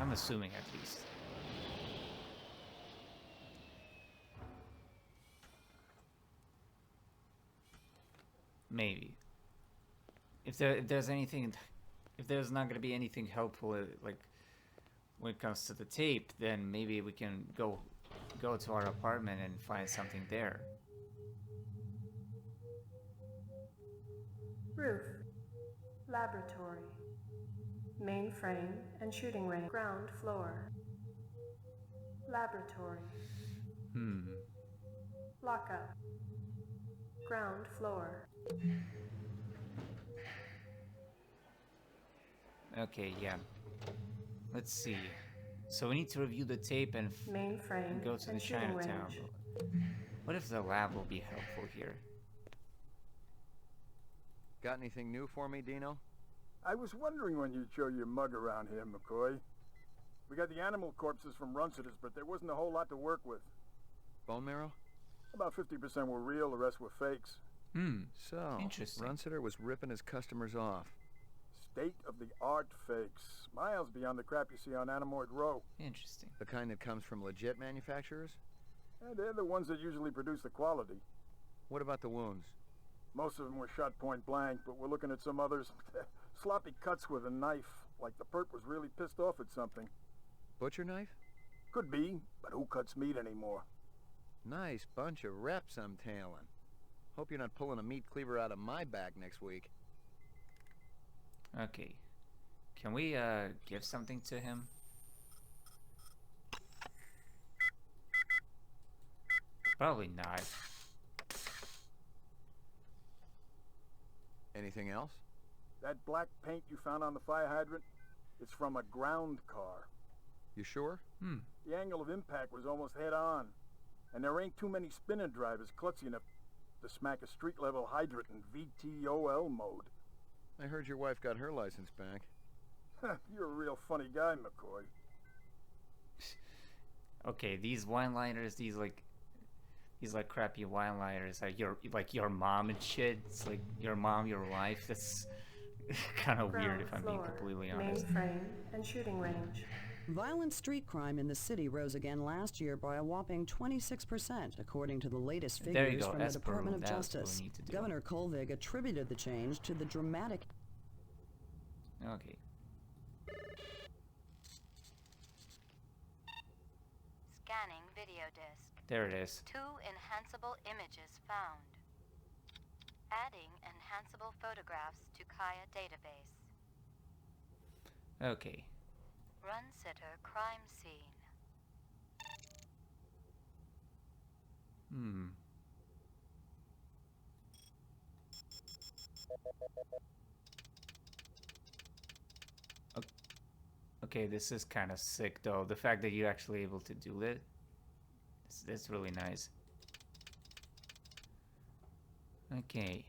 I'm assuming at least. Maybe. If there's anything, if there's not gonna be anything helpful, like when it comes to the tape, then maybe we can go to our apartment and find something there. Roof. Laboratory. Mainframe and shooting range. Ground floor. Laboratory. Hmm. Lockup. Ground floor. Okay, yeah. Let's see. So we need to review the tape and Mainframe go to the and shooting Chinatown. range. What if the lab will be helpful here? Got anything new for me, Dino? I was wondering when you'd show your mug around here, McCoy. We got the animal corpses from Runciter's, but there wasn't a whole lot to work with. Bone marrow? About 50% were real, the rest were fakes. Hmm. So, Interesting. Runciter was ripping his customers off. State-of-the-art fakes. Miles beyond the crap you see on Anamoid Row. Interesting. The kind that comes from legit manufacturers? And they're the ones that usually produce the quality. What about the wounds? Most of them were shot point blank, but we're looking at some others. Sloppy cuts with a knife, like the perp was really pissed off at something. Butcher knife? Could be, but who cuts meat anymore? Nice bunch of reps I'm tailing. Hope you're not pulling a meat cleaver out of my back next week. Okay. Can we give something to him? Probably not. Anything else? That black paint you found on the fire hydrant? It's from a ground car. You sure? Hmm. The angle of impact was almost head on. And there ain't too many spinner drivers klutzy enough to smack a street-level hydrant in VTOL mode. I heard your wife got her license back. You're a real funny guy, McCoy. Okay, these wine-liners, these like crappy wine-liners, like your mom and shit. It's like your mom, your wife. That's kind of weird if I'm being completely honest. Mainframe and shooting range. Violent street crime in the city rose again last year by a whopping 26%, according to the latest There you figures go, from the as per Department of rule, that's what we Justice. need to do. Governor Kolvig attributed the change to the dramatic... Okay. Scanning video disc. There it is. 2 enhanceable images found. Adding enhanceable photographs to Kaya database. Okay. Runciter crime scene. Hmm. Okay, this is kind of sick though. The fact that you're actually able to do it, that's really nice. Okay.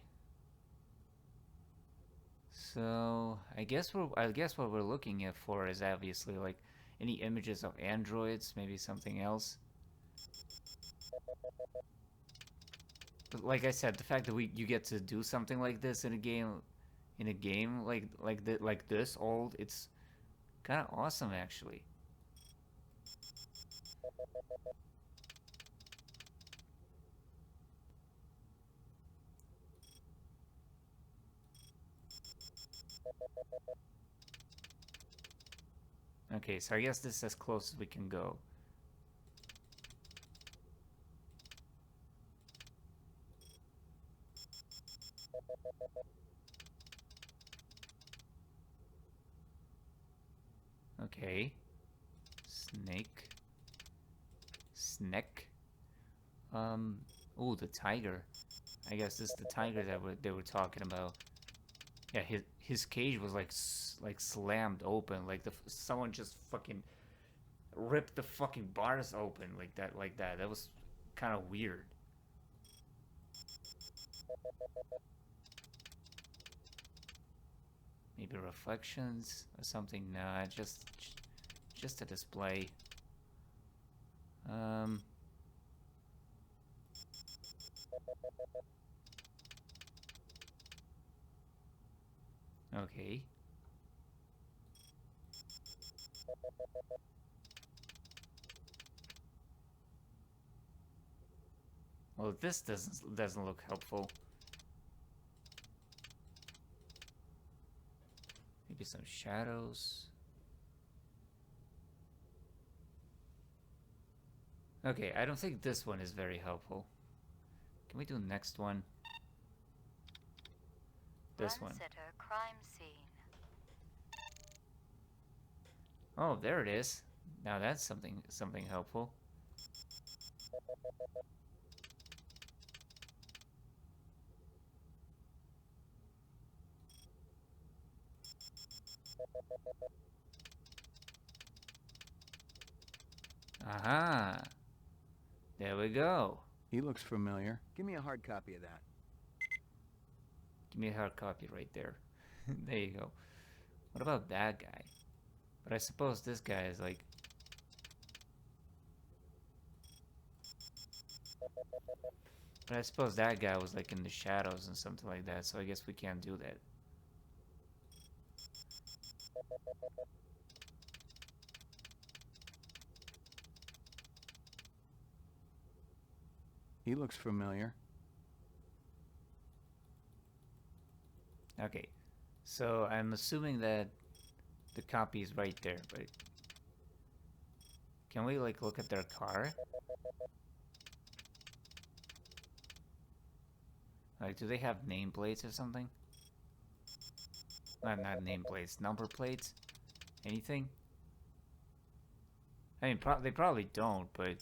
So I guess what we're looking at for is obviously like any images of androids, maybe something else. But like I said, the fact that you get to do something like this in a game, like this old, it's kind of awesome actually. Okay, so I guess this is as close as we can go. Okay. Snake. Snack. Ooh, the tiger. I guess this is the tiger that they were talking about. Yeah, his cage was like slammed open, like someone just fucking ripped the fucking bars open like that. That was kind of weird. Maybe reflections or something. Nah, just a display. Okay. Well, this doesn't look helpful. Maybe some shadows. Okay, I don't think this one is very helpful. Can we do the next one? This one. Run-sitter crime scene. Oh, there it is. Now that's something helpful. Aha! There we go. He looks familiar. Give me a hard copy of that. Give me a hard copy right there. There you go. What about that guy? But I suppose this guy is like... But I suppose that guy was like in the shadows and something like that, so I guess we can't do that. He looks familiar. Okay, so I'm assuming that the copy is right there, but can we like look at their car? Like, do they have nameplates or something? Not nameplates, number plates? Anything? I mean, they probably don't, but...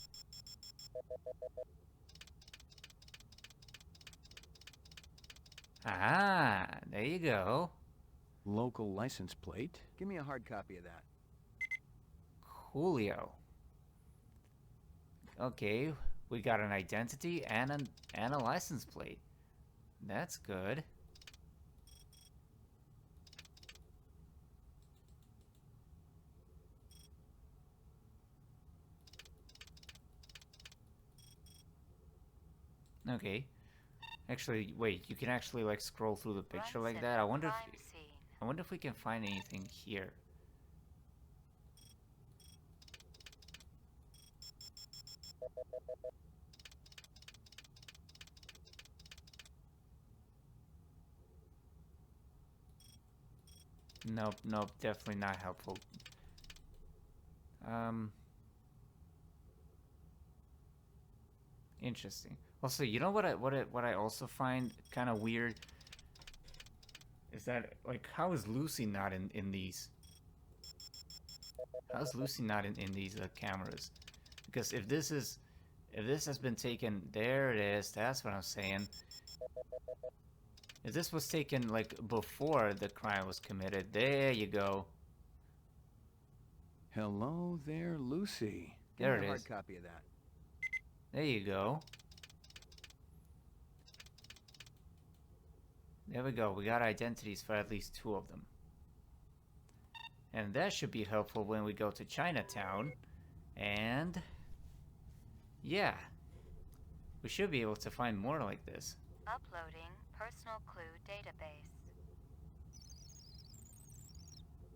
Ah, there you go. Local license plate. Give me a hard copy of that. Coolio. Okay, we got an identity and a license plate. That's good. Okay. Actually, wait, you can actually like scroll through the picture like that. I wonder if we can find anything here. Nope, nope, definitely not helpful. Interesting. Also, you know what I also find kind of weird is that, like, how is Lucy not in these? How is Lucy not in these cameras? Because if this has been taken, there it is. That's what I'm saying. If this was taken like before the crime was committed, there you go. Hello there, Lucy. There Give me it a hard is. copy of that. There you go. There we go. We got identities for at least 2 of them. And that should be helpful when we go to Chinatown. And... yeah. We should be able to find more like this. Uploading personal clue database.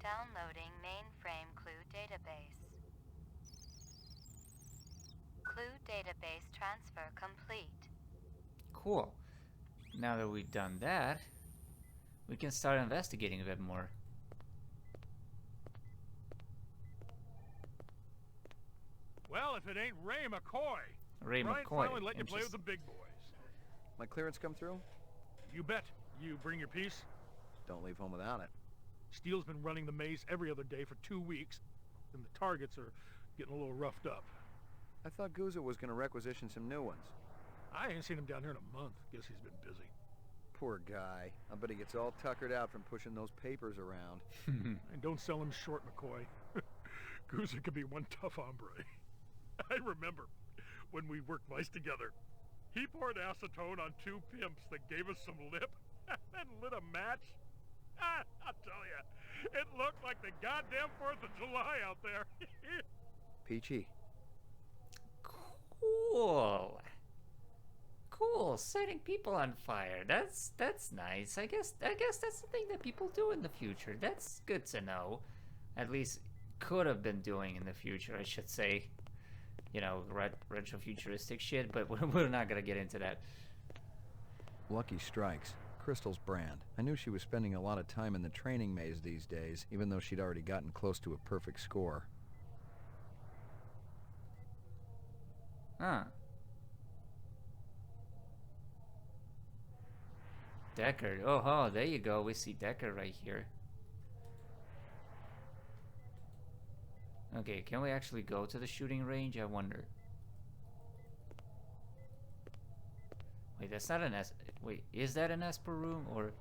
Downloading mainframe clue database. Clue database transfer complete. Cool. Now that we've done that, we can start investigating a bit more. Well, if it ain't Ray McCoy. Ray Brian McCoy. finally let you play with the Interesting. big boys. My clearance come through? You bet. You bring your piece? Don't leave home without it. Steele's been running the maze every other day for 2 weeks, and the targets are getting a little roughed up. I thought Gouza was gonna requisition some new ones. I ain't seen him down here in a month. Guess he's been busy. Poor guy. I bet he gets all tuckered out from pushing those papers around. And don't sell him short, McCoy. Gouza could be one tough hombre. I remember when we worked mice together. He poured acetone on 2 pimps that gave us some lip and lit a match. I'll tell you, it looked like the goddamn 4th of July out there. Peachy. Cool. Cool. Setting people on fire. That's nice. I guess that's the thing that people do in the future. That's good to know. At least could have been doing in the future, I should say. You know, retro-futuristic shit, but we're not gonna get into that. Lucky Strikes. Crystal's brand. I knew she was spending a lot of time in the training maze these days, even though she'd already gotten close to a perfect score. Huh. Deckard. Oh, there you go. We see Deckard right here. Okay, can we actually go to the shooting range? I wonder. Wait, that's not an Wait, is that an Esper room or?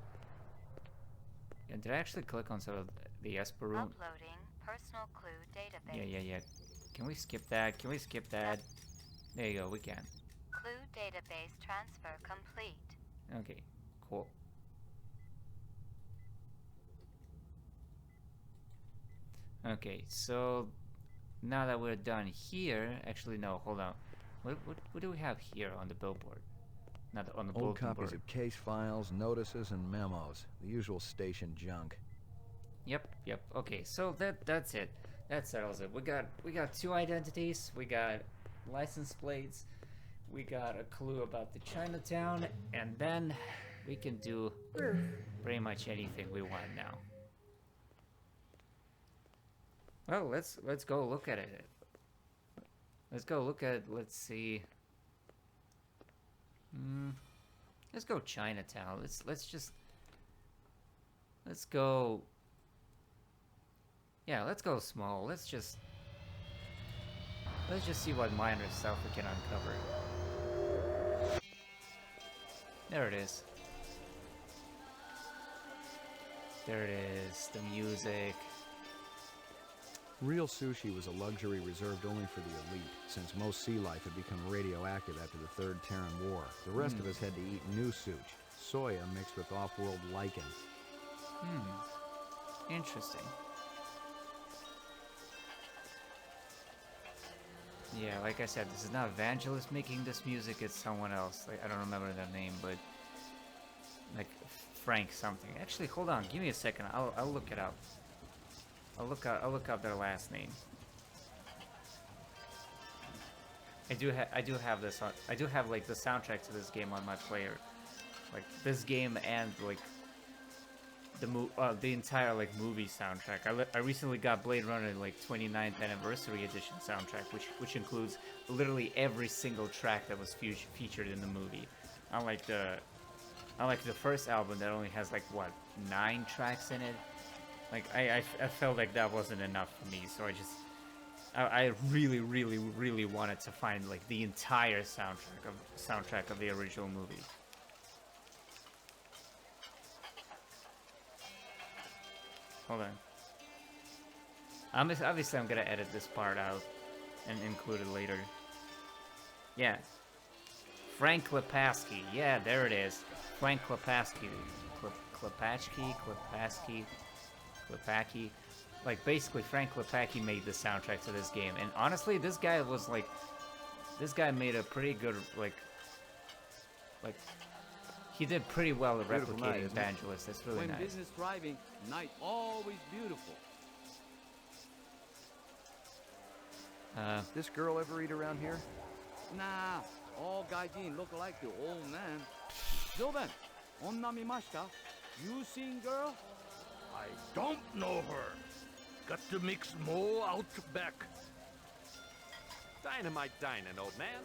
Yeah, did I actually click on some of the Esper room? Uploading personal clue database. Yeah. Can we skip that? Can we skip that? There you go. We can. Clue database transfer complete. Okay, cool. Okay, so now that we're done here, actually no, hold on. What do we have here on the billboard? Not on the Old bulletin copies board. of case files, notices, and memos. The usual station junk. Yep. Okay, so that's it. That settles it. We got 2 identities. We got license plates. We got a clue about the Chinatown, and then we can do Roof. pretty much anything we want now. Well, let's go look at it. Let's go look at. Let's see. Let's go Chinatown. Let's go. Yeah, let's go small. Let's just see what minor stuff we can uncover. There it is. There it is. The music. Real sushi was a luxury reserved only for the elite, since most sea life had become radioactive after the Third Terran War. The rest of us had to eat new sushi, soya mixed with off-world lichen. Interesting. Yeah, like I said, this is not Vangelis making this music, it's someone else. Like, I don't remember their name, but like Frank something. Actually, hold on, give me a second. I'll look it up. I'll look up their last name. I do have this on, I do have like the soundtrack to this game on my player. Like this game and like the entire like movie soundtrack. I recently got Blade Runner like 29th anniversary edition soundtrack, which includes literally every single track that was featured in the movie. Unlike the first album that only has like what 9 tracks in it. Like I felt like that wasn't enough for me, so I really wanted to find like the entire soundtrack of the original movie. Hold on. Obviously I'm gonna edit this part out and include it later. Yeah. Frank Klepacki. Yeah, there it is. Frank Klepacki. Klepacki. Like basically Frank Klepacki made the soundtrack to this game, and honestly this guy made a pretty good like he did pretty well at replicating Vangelis. That's really nice. When business thriving, night always beautiful. This girl ever eat around here? Nah, all gaijin look like the old man. Joben, onna mimashita? You seen girl? I don't know her. Got to mix more out back. Dynamite dining, old man.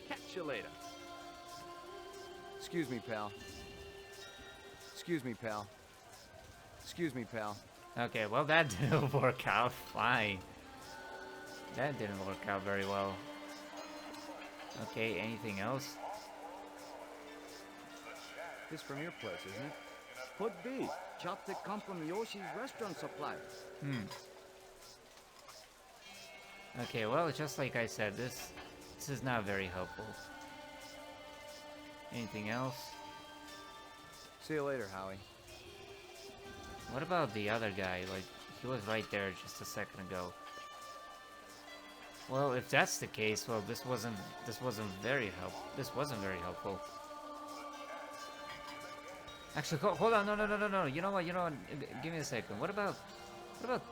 Catch you later. Excuse me, pal. Excuse me, pal. Excuse me, pal. Okay, well that didn't work out fine. That didn't work out very well. Okay, anything else? This from your place, isn't it? Could be. Chopstick come from Yoshi's restaurant supply. Okay, well, just like I said, this is not very helpful. Anything else? See you later, Howie. What about the other guy? Like, he was right there just a second ago. Well, if that's the case, well, this wasn't very helpful. Actually, hold on, no. You know what? Give me a second. What about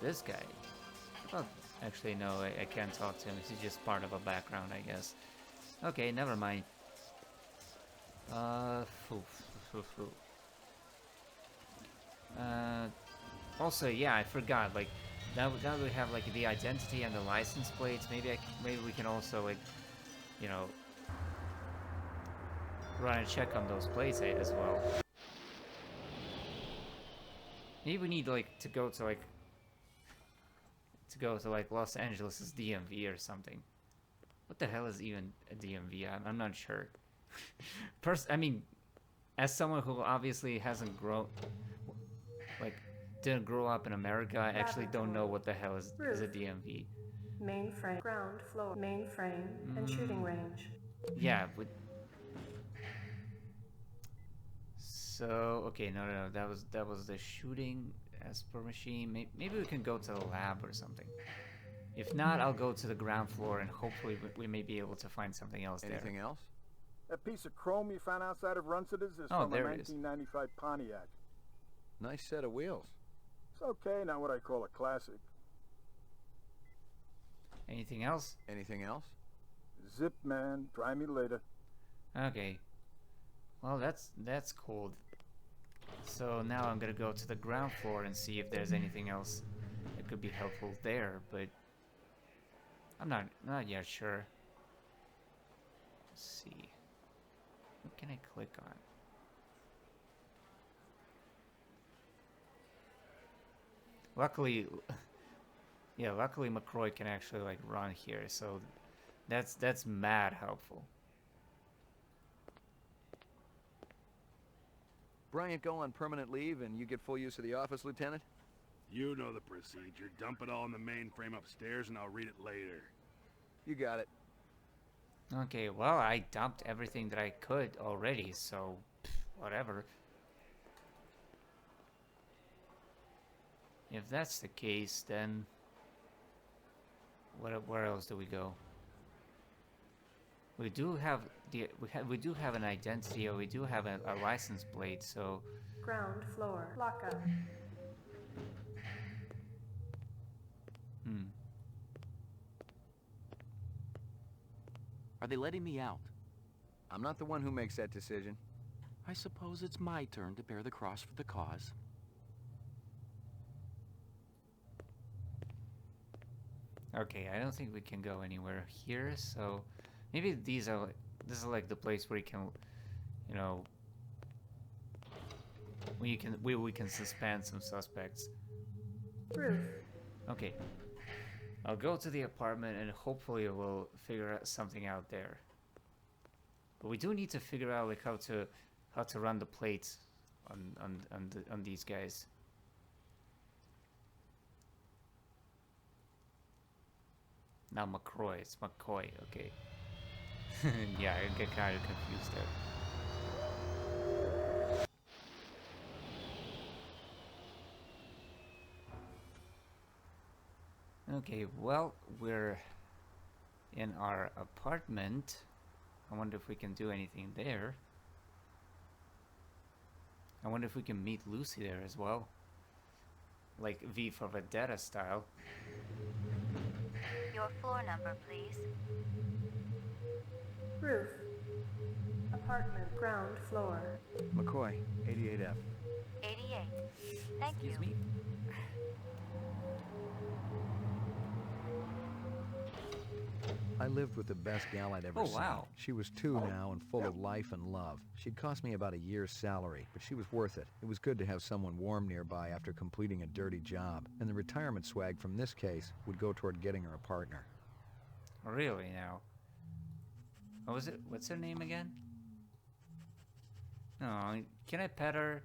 this guy? Oh, actually, no, I can't talk to him. He's just part of a background, I guess. Okay, never mind. Also, yeah, I forgot. Like, now we have like the identity and the license plates. Maybe we can also like, you know, run a check on those plates as well. Maybe we need like to go to like Los Angeles' DMV or something. What the hell is even a DMV? I'm not sure. I mean, as someone who obviously hasn't didn't grow up in America, I actually don't know what the hell is a DMV. Mainframe, ground floor, mainframe, and shooting range. Yeah, but so okay, no, that was the shooting Esper machine. Maybe we can go to the lab or something. If not, I'll go to the ground floor and hopefully we may be able to find something else there. Anything else? That piece of chrome you found outside of Runcida's is Oh, from a there it is. 1995 Pontiac. Nice set of wheels. It's okay, not what I call a classic. Anything else? Anything else? Zip, man. Try me later. Okay. Well, that's cool. So now I'm gonna go to the ground floor and see if there's anything else that could be helpful there, but I'm not yet sure. Let's see. What can I click on? Luckily McCroy can actually like run here, so that's mad helpful. Bryant go on permanent leave and you get full use of the office, Lieutenant? You know the procedure. Dump it all in the mainframe upstairs and I'll read it later. You got it. Okay, well, I dumped everything that I could already, so whatever. If that's the case, then where else do we go? We do have an identity, or we do have a license plate, so Ground floor, lockup. Are they letting me out? I'm not the one who makes that decision. I suppose it's my turn to bear the cross for the cause. okay, I don't think we can go anywhere here, so maybe this is like the place where you can, you know, where we can suspend some suspects. Roof. Okay. I'll go to the apartment and hopefully we'll figure out something out there. But we do need to figure out like how to run the plates on these guys. Not McCroy, it's McCoy, okay. Yeah, I get kind of confused there. Okay, well, we're in our apartment. I wonder if we can do anything there. I wonder if we can meet Lucy there as well. Like V for Vendetta style. Your floor number, please. Roof. Apartment, ground floor. McCoy, 88F. 88. Thank you. Excuse me. I lived with the best gal I'd ever Oh, seen. wow. She was 2 now and full of life and love. She'd cost me about a year's salary, but she was worth it. It was good to have someone warm nearby after completing a dirty job, and the retirement swag from this case would go toward getting her a partner. Really now? What was it? What's her name again? No, can I pet her?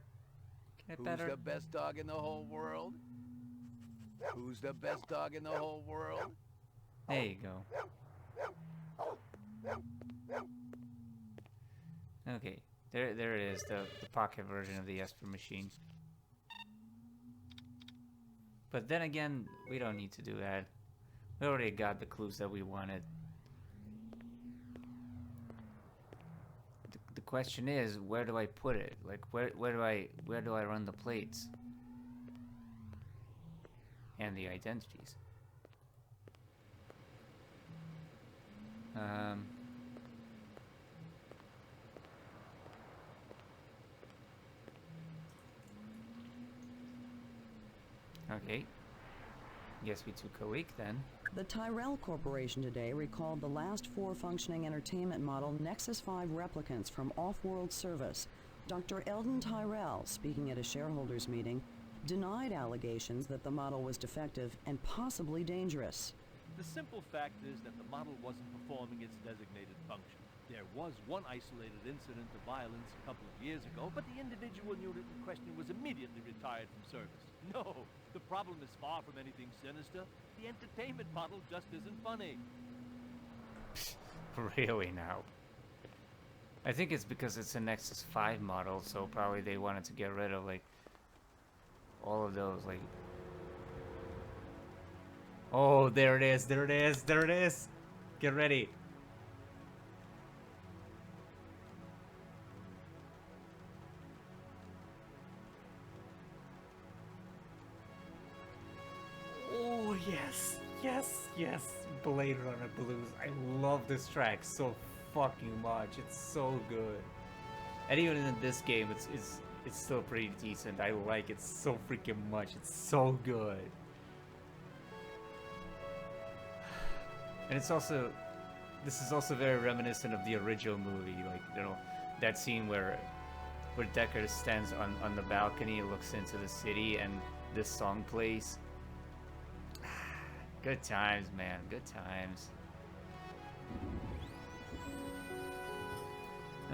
Can I pet her? Who's the best dog in the whole world? Who's the best dog in the whole world? There you go. Okay, there it is, the pocket version of the Esper machine. But then again, we don't need to do that. We already got the clues that we wanted. The question is, where do I put it? Like, where do I run the plates? And the identities. Um. Okay. Guess we took a week then. The Tyrell Corporation today recalled the last 4 functioning entertainment model Nexus 5 replicants from Off-World Service. Dr. Eldon Tyrell, speaking at a shareholders meeting, denied allegations that the model was defective and possibly dangerous. The simple fact is that the model wasn't performing its designated function. There was one isolated incident of violence a couple of years ago, but the individual unit in question was immediately retired from service. No, the problem is far from anything sinister. The entertainment model just isn't funny. Really now? I think it's because it's a Nexus 5 model, so probably they wanted to get rid of like all of those like. Oh, there it is, there it is, there it is. Get ready. Oh, yes, yes, yes. Blade Runner Blues. I love this track so fucking much. It's so good. And even in this game, it's still pretty decent. I like it so freaking much. It's so good. And it's also, this is also very reminiscent of the original movie, like, you know, that scene where Deckard stands on the balcony, looks into the city, and this song plays. Good times, man, good times.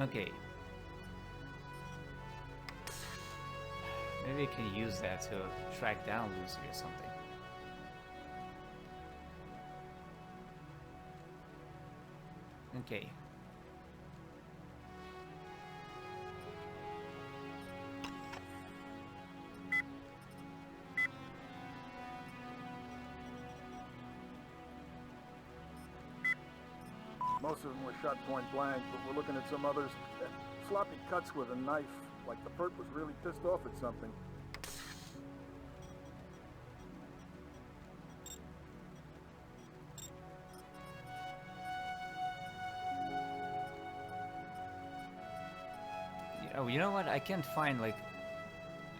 Okay. Maybe I can use that to track down Lucy or something. Okay. Most of them were shot point blank, but we're looking at some others. Sloppy cuts with a knife, like the perp was really pissed off at something. Oh, you know what? I can't find like,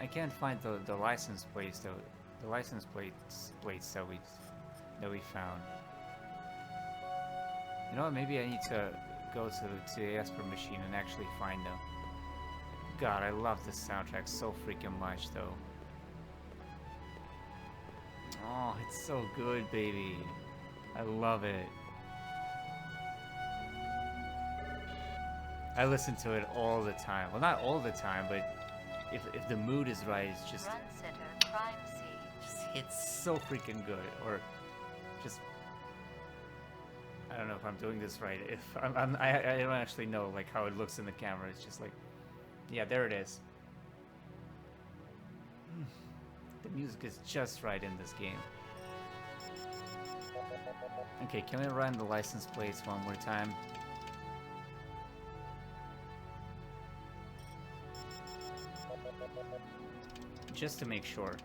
I can't find the license plates though. The license plates that we found. You know what? Maybe I need to go to the Esper machine and actually find them. God, I love this soundtrack so freaking much though. Oh, it's so good, baby. I love it. I listen to it all the time. Well, not all the time, but if the mood is right, it's just Crime scene. it's so freaking good. Or just, I don't know if I'm doing this right. If I don't actually know like how it looks in the camera. It's just like, yeah, there it is. The music is just right in this game. Okay, can we run the license plates one more time? Just to make sure.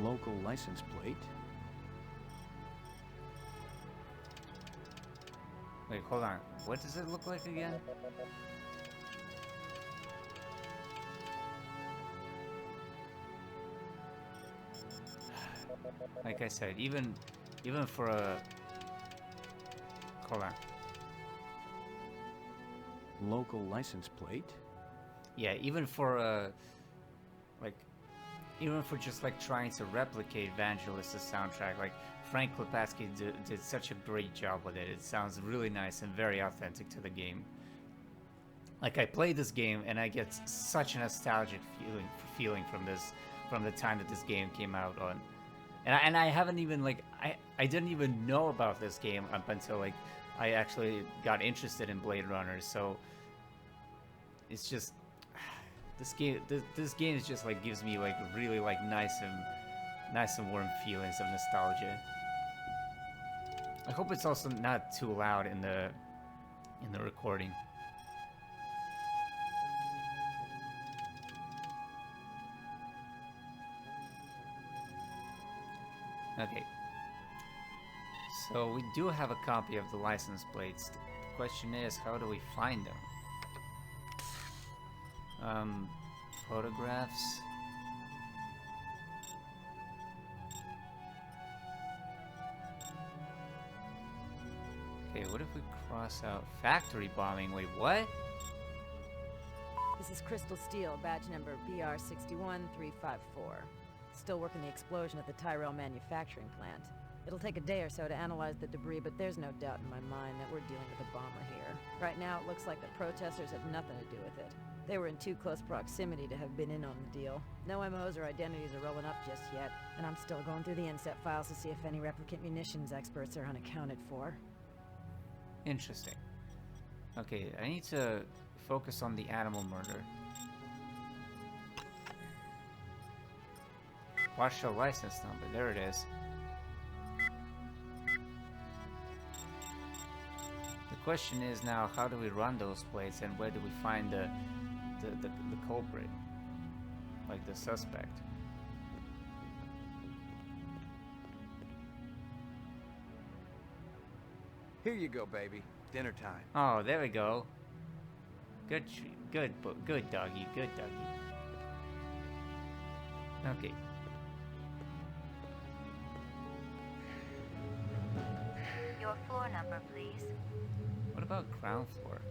Local license plate. Wait, hold on. What does it look like again? Like I said, even for a... Hold on. Local license plate. Yeah, even for a... Like... Even for just like trying to replicate Vangelis' soundtrack, like Frank Klepacki did such a great job with it. It sounds really nice and very authentic to the game. Like I play this game and I get such a nostalgic feeling from the time that this game came out on. And I haven't even like I didn't even know about this game up until like I actually got interested in Blade Runner. So it's just this game is just like gives me like really like nice and warm feelings of nostalgia. I hope it's also not too loud in the recording. Okay. So we do have a copy of the license plates. The question is, how do we find them? Photographs. Okay, what if we cross out factory bombing? Wait, what? This is Crystal Steel, badge number BR61354. Still working the explosion at the Tyrell manufacturing plant. It'll take a day or so to analyze the debris, but there's no doubt in my mind that we're dealing with a bomber here. Right now, it looks like the protesters had nothing to do with it. They were in too close proximity to have been in on the deal. No MOs or identities are rolling up just yet, and I'm still going through the inset files to see if any replicant munitions experts are unaccounted for. Interesting. Okay, I need to focus on the animal murder. Partial license number, there it is. The question is now, how do we run those plates and where do we find the culprit? Like the suspect. Here you go, baby. Dinner time. Oh, there we go. Good doggy, good doggy. Okay. Your floor number, please. What about ground floor?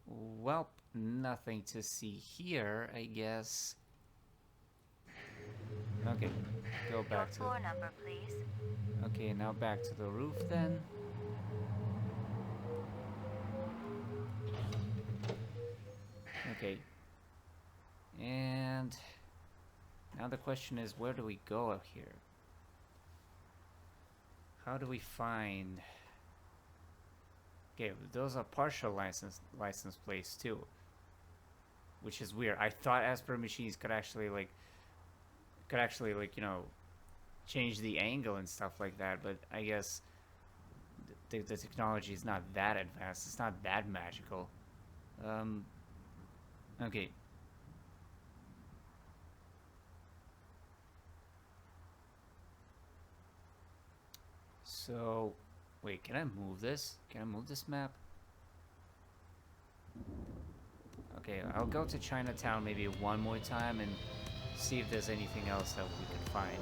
Well, nothing to see here, I guess. Okay, go back to... Your floor number, please. Okay, now back to the roof then. Okay. And... now the question is, where do we go up here? How do we find... Okay, those are partial license plates too. Which is weird. I thought Asper machines could actually like, you know, change the angle and stuff like that, but I guess the technology is not that advanced. It's not that magical. Okay. So, wait, can I move this? Can I move this map? Okay, I'll go to Chinatown maybe one more time and see if there's anything else that we can find.